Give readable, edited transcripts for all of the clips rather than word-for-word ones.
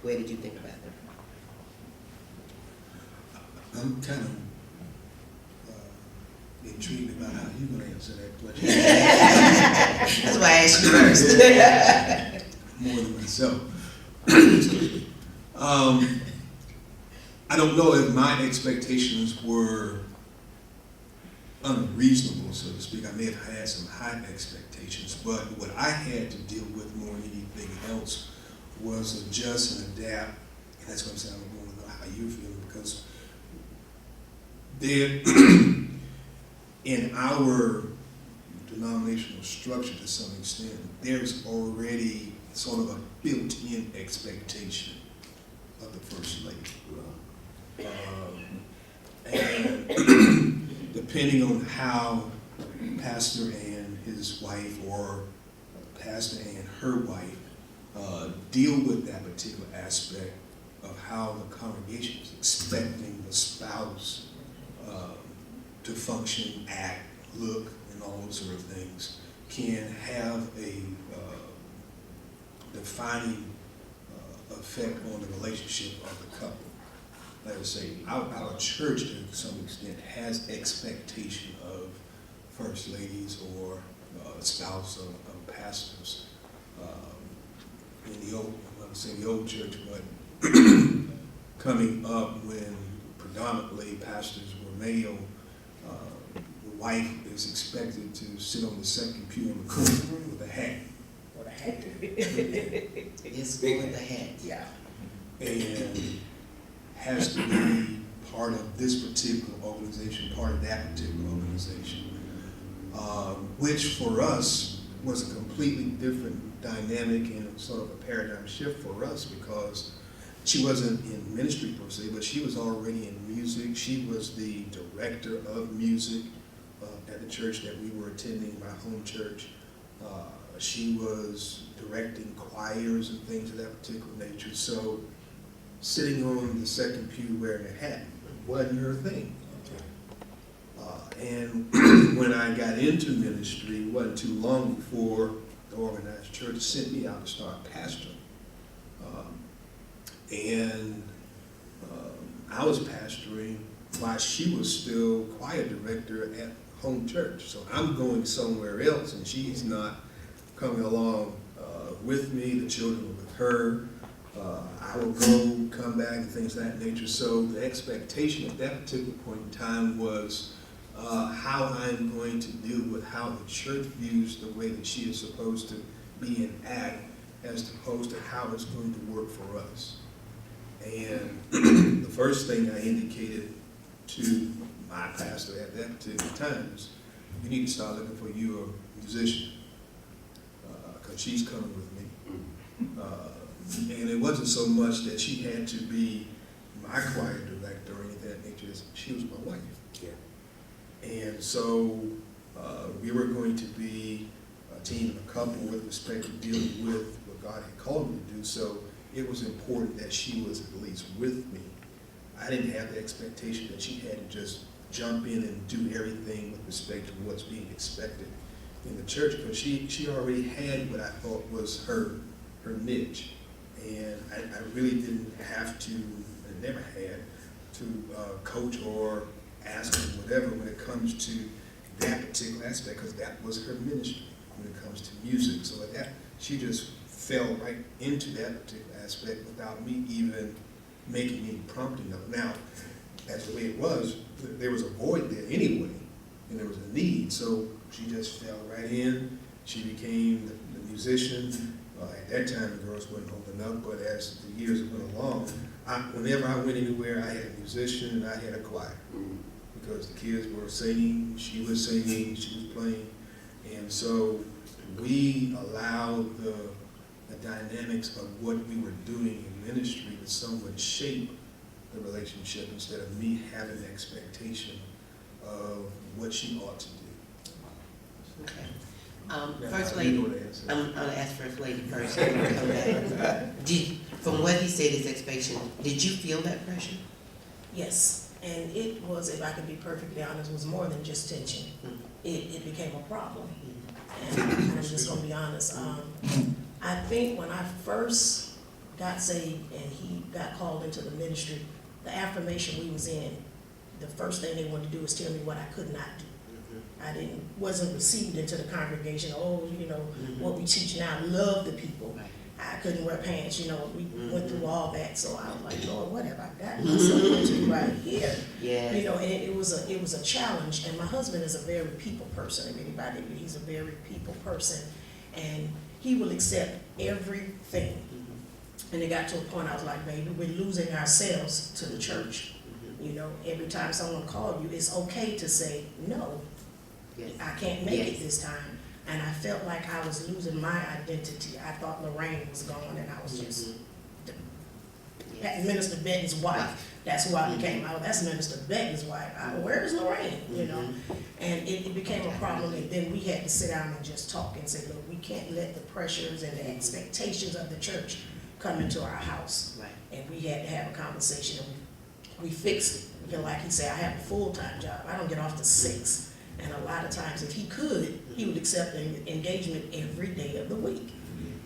Where did you think about them? I'm kind of intrigued about how you're going to answer that question. That's why I asked you first. More than myself. I don't know if my expectations were unreasonable, so to speak. I may have had some high expectations, but what I had to deal with more than anything else was adjust and adapt. And that's what I'm saying. I want to know how you're feeling, because there, in our denominational structure to some extent, there's already sort of a built-in expectation of the First Lady. And depending on how pastor and his wife, or pastor and her wife, deal with that particular aspect of how the congregation is expecting the spouse to function, act, look, and all those sort of things, can have a defining effect on the relationship of the couple. Like I say, our church to some extent has expectation of first ladies or spouse of pastors. In the old, I would say the old church, but coming up when predominantly pastors were male, the wife is expected to sit on the second pew on the corner with a hat. What a hat. Yes, with the hat. Yeah. And has to be part of this particular organization, part of that particular organization, which for us was a completely different dynamic and sort of a paradigm shift for us, because she wasn't in ministry per se, but she was already in music. She was the director of music at the church that we were attending, my home church. She was directing choirs and things of that particular nature. So sitting on the second pew wearing a hat wasn't her thing. And when I got into ministry, it wasn't too long before the organized church sent me out to start pastoring. I was pastoring while she was still choir director at home church. So I'm going somewhere else, and she's not coming along with me. The children were with her. I will go, come back, and things of that nature. So the expectation at that particular point in time was how I'm going to deal with how the church views the way that she is supposed to be and act, as opposed to how it's going to work for us. And the first thing I indicated to my pastor at that particular time is, you need to start looking for you a musician, because she's coming with me. And it wasn't so much that she had to be my choir director or anything of that nature. She was my wife. Yeah. And so we were going to be a team and a couple with respect to dealing with what God had called me to do. So it was important that she was at least with me. I didn't have the expectation that she had to just jump in and do everything with respect to what's being expected in the church, because she already had what I thought was her niche. And I really didn't have to, I never had to coach or ask her whatever when it comes to that particular aspect, because that was her ministry when it comes to music. So at that, she just fell right into that particular aspect without me even making any prompting of it. Now, that's the way it was. There was a void there anyway, and there was a need. So she just fell right in. She became the musician. At that time, the girls weren't old enough, but as the years went along, whenever I went anywhere, I had a musician and I had a choir. Because the kids were singing, she was playing. And so we allowed the dynamics of what we were doing in ministry to somewhat shape the relationship, instead of me having the expectation of what she ought to do. Okay. First Lady, I'm going to ask First Lady first. And we'll come back. From what he said, his expectation, did you feel that pressure? Yes, and it was, if I could be perfectly honest, was more than just tension. It became a problem. And I'm just going to be honest. I think when I first got saved and he got called into the ministry, the affirmation we was in, the first thing they wanted to do was tell me what I could not do. I wasn't received into the congregation. Oh, you know, what we teach now, love the people. Right. I couldn't wear pants, you know, we went through all that, so I was like, Lord, what have I gotten myself into right here? Yeah. You know, and it was a challenge, and my husband is a very people person, if anybody, he's a very people person, and he will accept everything. And it got to a point I was like, baby, we're losing ourselves to the church. You know, every time someone called you, it's okay to say, no, Yes. I can't make it this time. And I felt like I was losing my identity. I thought Lorraine was gone and I was just Minister Betton's wife. That's who I became. That's Minister Betton's wife. Where is Lorraine? You know? And it became a problem, and then we had to sit down and just talk and say, look, we can't let the pressures and the expectations of the church come into our house. Right. And we had to have a conversation, and we fixed it. Because like he said, I have a full-time job. I don't get off to 6. And a lot of times, if he could, he would accept an engagement every day of the week.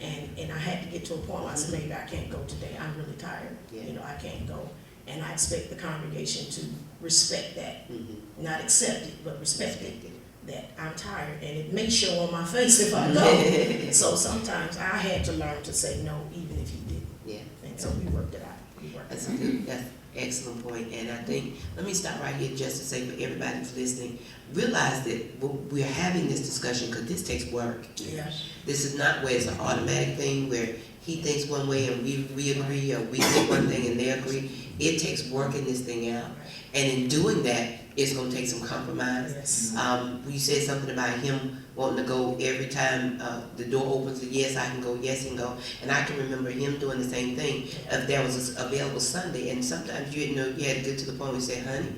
And I had to get to a point where I said, maybe I can't go today. I'm really tired. Yeah. You know, I can't go. And I expect the congregation to respect that. Not accept it, but respect it. That I'm tired, and it may show on my face if I go. So sometimes I had to learn to say no, even if he didn't. Yeah. And so we worked it out. That's an excellent point, and I think, let me stop right here just to say for everybody who's listening, realize that we're having this discussion because this takes work. Yeah. This is not where it's an automatic thing where he thinks one way and we agree, or we think one thing and they agree. It takes working this thing out, and in doing that, it's going to take some compromise. Yes. You said something about him wanting to go every time the door opens, yes, I can go, yes, he can go. And I can remember him doing the same thing if there was an available Sunday. And sometimes you didn't know, you had to get to the point where you say, honey,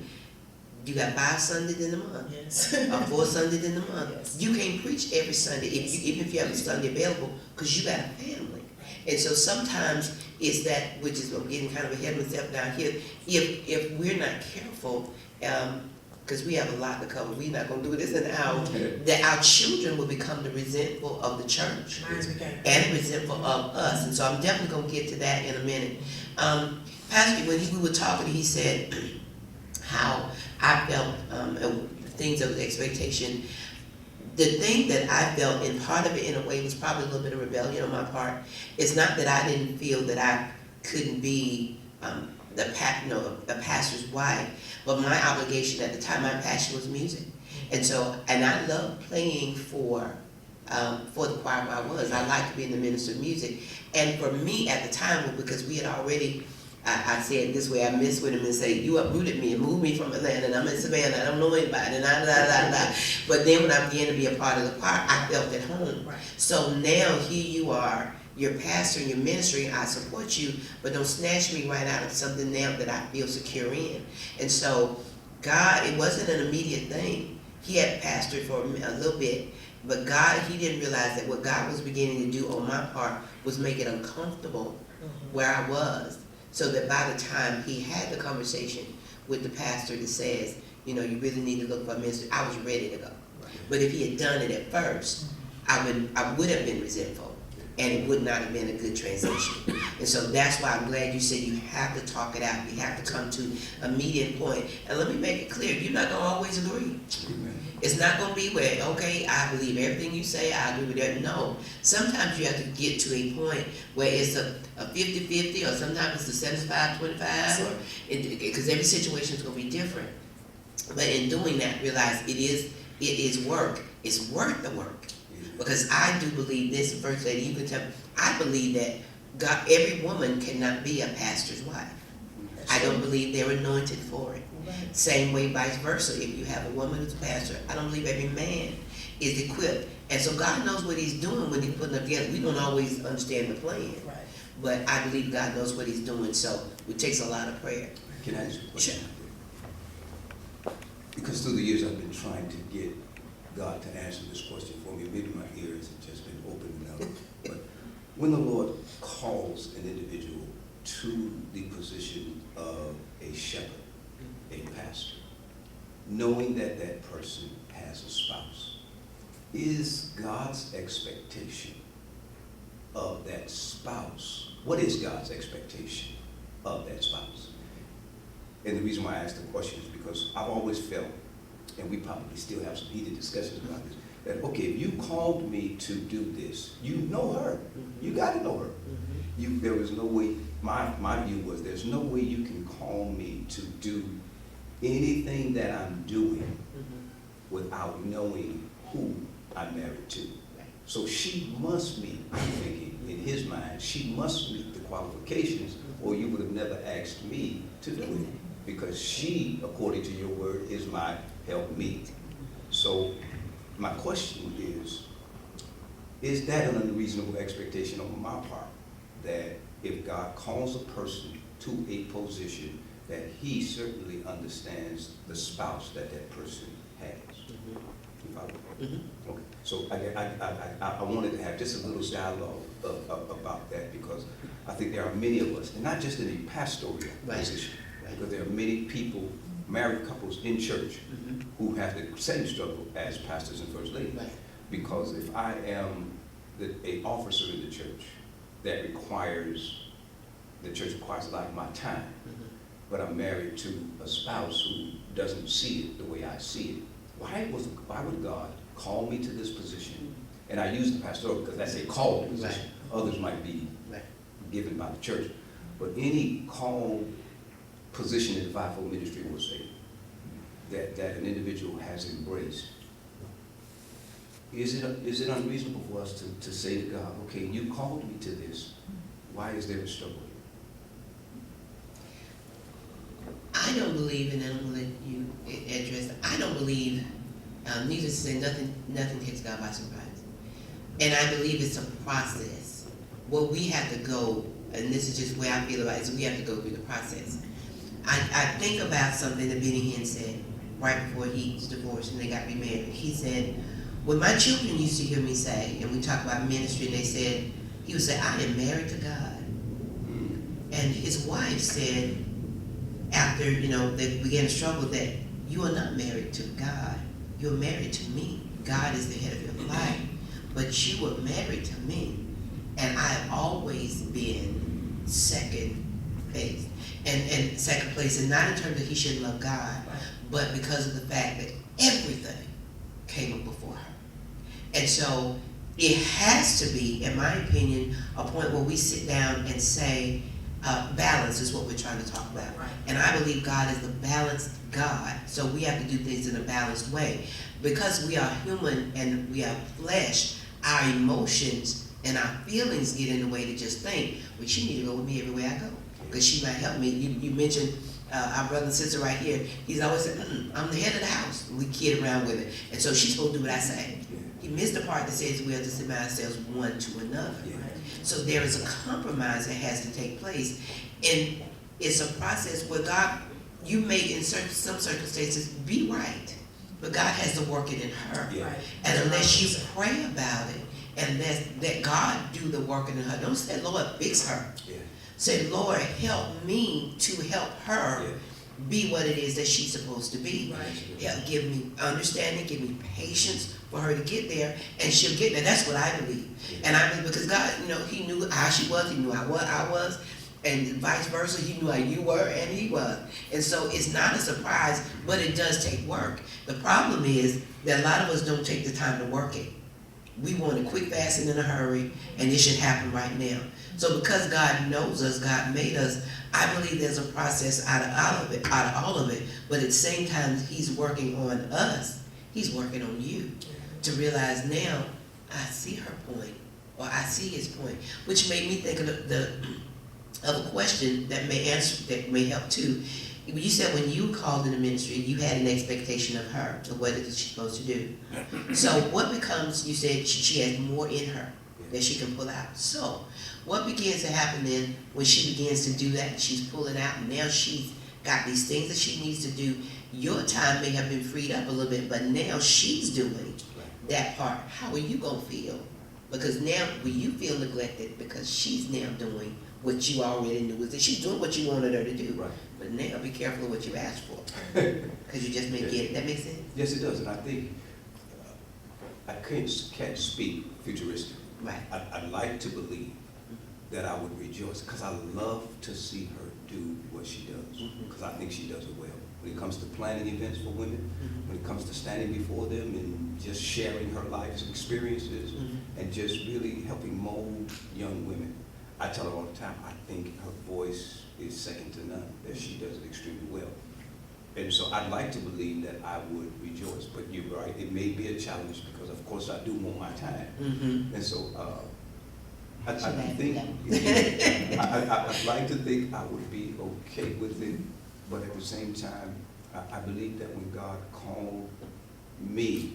you got 5 Sundays in the month, Yes. or 4 Sundays in the month. Yes. You can't preach every Sunday, even if you have a Sunday available, because you got a family. And so sometimes it's that, which is, I'm getting kind of ahead of myself down here, if we're not careful, because we have a lot to cover, we're not going to do this in an hour, that our children will become the resentful of the church and resentful of us. And so I'm definitely going to get to that in a minute. Pastor, when we were talking, he said how I felt things of expectation. The thing that I felt, and part of it in a way was probably a little bit of rebellion on my part. It's not that I didn't feel that I couldn't be a pastor's wife, but my obligation at the time, my passion was music. And so, and I loved playing for the choir where I was. I liked to be in the ministry of music. And for me at the time, because we had already, I said this way, I messed with him and say, you uprooted me and moved me from Atlanta, and I'm in Savannah, I don't know anybody, and But then when I began to be a part of the choir, I felt at home. Right. So now here you are, you're pastor in your ministry, I support you, but don't snatch me right out of something now that I feel secure in. And so God, it wasn't an immediate thing. He had pastored for a little bit, but God, he didn't realize that what God was beginning to do on my part was make it uncomfortable where I was. So that by the time he had the conversation with the pastor that says, you know, you really need to look for a ministry, I was ready to go. But if he had done it at first, I would have been resentful, and it would not have been a good transition. And so that's why I'm glad you said you have to talk it out. You have to come to a median point. And let me make it clear, you're not going to always agree. Amen. It's not going to be where, okay, I believe everything you say, I agree with that. No. Sometimes you have to get to a point where it's a 50-50, or sometimes it's a 75-25, because every situation is going to be different. But in doing that, realize it is work. It's worth the work. Because I do believe this, First Lady, you can tell me, I believe that God, every woman cannot be a pastor's wife. I don't believe they're anointed for it. Right. Same way, vice versa. If you have a woman who's a pastor, I don't believe every man is equipped. And so God knows what he's doing when he's putting them together. We don't always understand the plan. Right. But I believe God knows what he's doing, so it takes a lot of prayer. Can I ask you a question? Sure. Because through the years I've been trying to get God to answer this question for me. Maybe my ears have just been open enough. But when the Lord calls an individual to the position of a shepherd, a pastor, knowing that that person has a spouse, is God's expectation of that spouse what is God's expectation of that spouse? And the reason why I asked the question is because I've always felt, and we probably still have some heated discussions about this, that, okay, if you called me to do this, you know her. You got to know her. There was no way, my view was, there's no way you can call me to do anything that I'm doing without knowing who I'm married to. So she must meet, I'm thinking, in his mind, she must meet the qualifications, or you would have never asked me to do it. Because she, according to your word, is my helpmeet. So my question is that an unreasonable expectation on my part? That if God calls a person to a position, that he certainly understands the spouse that that person has. You follow? Okay. So I wanted to have just a little dialogue about that, because I think there are many of us, and not just in a pastoral position, because there are many people, married couples in church, who have the same struggle as pastors and first ladies. Because if I am an officer in the church, that the church requires a lot of my time, but I'm married to a spouse who doesn't see it the way I see it. Why would God call me to this position? And I use the pastoral because that's a called position. Others might be given by the church. But any called position in the fivefold ministry will say that an individual has embraced. Is it unreasonable for us to say to God, okay, you called me to this, why is there a struggle here? I don't believe, and I'm gonna let you address, I don't believe, needless to say, nothing takes God by surprise. And I believe it's a process. What we have to go, and this is just the way I feel about it, is we have to go through the process. I think about something that Benny Hinn said right before he was divorced and they got remarried. He said, what my children used to hear me say, and we talk about ministry, and he would say, I am married to God. And his wife said, after, they began to struggle, that you are not married to God. You're married to me. God is the head of your life. But you were married to me. And I've always been second place. And second place, and not in terms that he shouldn't love God, but because of the fact that everything came up before her. And so it has to be, in my opinion, a point where we sit down and say, balance is what we're trying to talk about. And I believe God is the balanced God, so we have to do things in a balanced way. Because we are human and we are flesh, our emotions and our feelings get in the way to just think, well, she need to go with me everywhere I go, because she might help me. You mentioned our brother and sister right here. He's always said, I'm the head of the house. We kid around with it. And so she's supposed to do what I say. He missed the part that says we have to submit ourselves one to another. So there is a compromise that has to take place. And it's a process where God, you may in some circumstances be right, but God has to work it in her. And unless you pray about it and let God do the work in her, don't say, Lord, fix her. Say, Lord, help me to help her be what it is that she's supposed to be. Give me understanding, give me patience for her to get there, and she'll get there. That's what I believe. And I believe because God, he knew how she was, he knew how I was, and vice versa, he knew how you were and he was. And so it's not a surprise, but it does take work. The problem is that a lot of us don't take the time to work it. We want a quick, fast, and in a hurry, and it should happen right now. So because God knows us, God made us, I believe there's a process out of all of it, but at the same time, he's working on us. He's working on you to realize now, I see her point, or I see his point, which made me think of a question that may help too. You said when you called in the ministry, you had an expectation of her, of what it is she's supposed to do. So what becomes, you said she has more in her that she can pull out. So what begins to happen then when she begins to do that, she's pulling out, and now she's got these things that she needs to do. Your time may have been freed up a little bit, but now she's doing that part. How are you going to feel? Because now, will you feel neglected because she's now doing what you already knew, is that she's doing what you wanted her to do. But now be careful of what you asked for, because you just may get it. That makes sense? Yes, it does. And I think I can't speak futuristic. I'd like to believe that I would rejoice, because I love to see her do what she does, Mhm. because I think she does it well. When it comes to planning events for women, Mhm. when it comes to standing before them and just sharing her life's experiences, Mhm. and just really helping mold young women. I tell her all the time, I think her voice is second to none, that she does it extremely well. And so I'd like to believe that I would rejoice, but you're right, it may be a challenge, because of course I do want my time. Mhm. And so, I Should I think, do I'd like to think I would be okay with it, but at the same time, I believe that when God called me,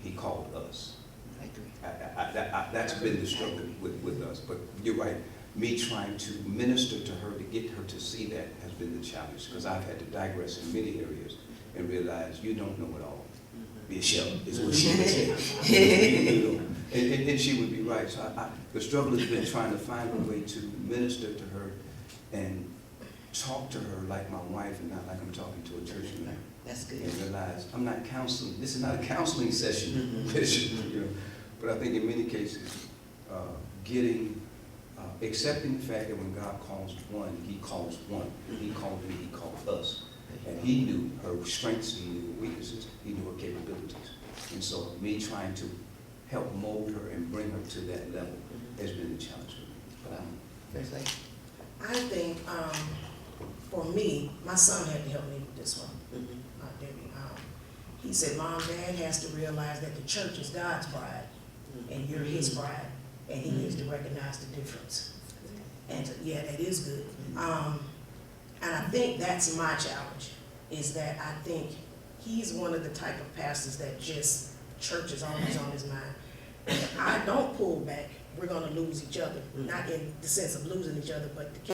He called us. I agree. That's been the struggle with us, but you're right, me trying to minister to her, to get her to see that has been the challenge, because I've had to digress in many areas and realize you don't know it all. Michelle is what she would say. You know, and she would be right. So the struggle has been trying to find a way to minister to her and talk to her like my wife and not like I'm talking to a church member. That's good. And realize I'm not counseling. This is not a counseling session, Mhm. Bishop. You know, but I think in many cases, accepting the fact that when God calls one, He calls one. He called me. He called us. And He knew her strengths, He knew her weaknesses, He knew her capabilities. And so me trying to help mold her and bring her to that level has been the challenge for me. But First lady. I think, for me, my son had to help me with this one, Mhm. Debbie. He said, Mom, Dad has to realize that the church is God's bride, and you're His bride, and he needs to recognize the difference. And yeah, that is good. And I think that's my challenge, is that I think he's one of the type of pastors that just church is always on his mind. If I don't pull back, we're gonna lose each other, not in the sense of losing each other, but the